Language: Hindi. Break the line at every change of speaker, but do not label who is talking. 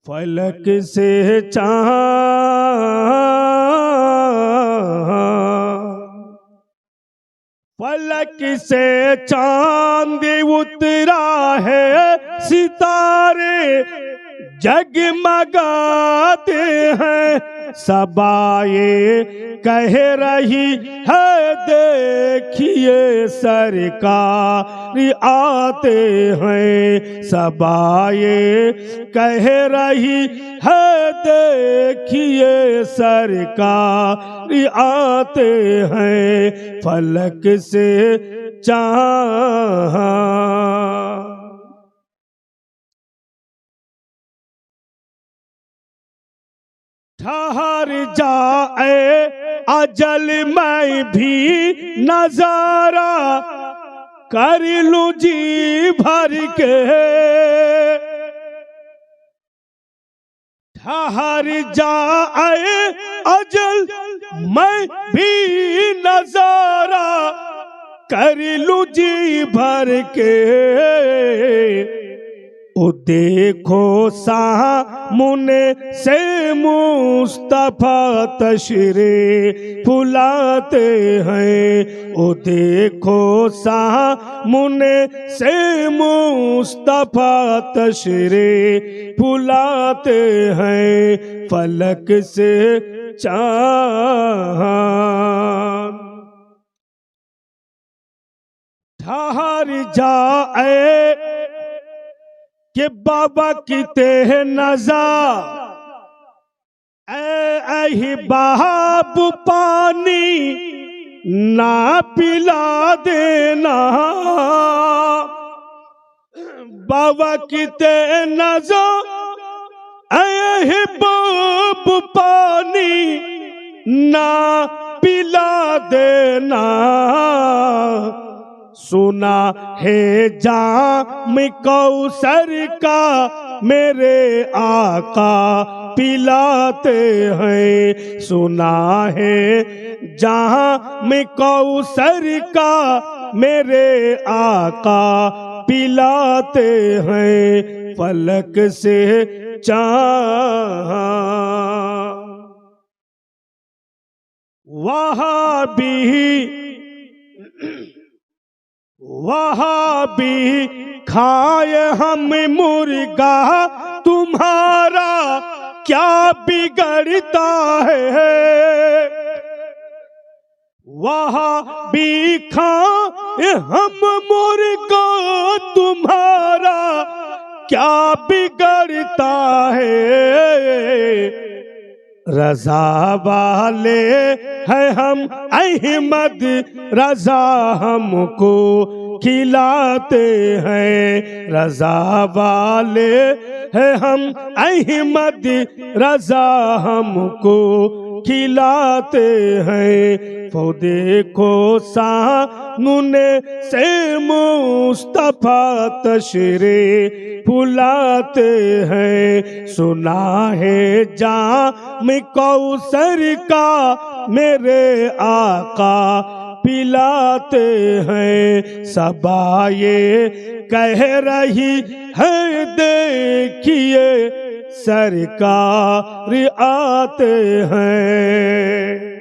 फलक से फलक से चांद उतरा है, सितारे जगमगाते हैं। सबाए कह रही है देखिए सरकार आते हैं। सबाए कह रही है देखिए सरकार आते हैं। फलक से चाँद ठहर जाए अजल मैं भी नजारा कर लूं जी भर के। ठहर जाए अजल मैं भी नजारा कर लूं जी भर के। ओ देखो सामने से मुस्तफा तशरीफ लाते हैं। ओ देखो सामने से मुस्तफा तशरीफ लाते हैं। फलक से चाँद ठहर जाए कि बाबा किते नज़र ऐ बाप पानी ना पिला देना। बाबा किते नज़र ऐ बाप पानी ना पिला देना। सुना है जाम कौसर का मेरे आका पिलाते हैं। सुना है जाम कौसर का मेरे आका पिलाते हैं। फलक से चाँद वहाँ भी खाए हम मुर्गा तुम्हारा क्या बिगड़ता है। वहाँ भी खाए हम मुर्गा तुम्हारा क्या बिगड़ता है। रजा वाले हैं हम अहमद रजा हमको खिलाते हैं। रजा वाले हैं हम अहमद रजा हमको खिलाते हैं। वो देखो सामने से मुस्तफा तशरीफ लाते हैं। सुना है जाम कौसर का मेरे आका पिलाते हैं। सबाए कह रही है देखिए सरकार आते हैं।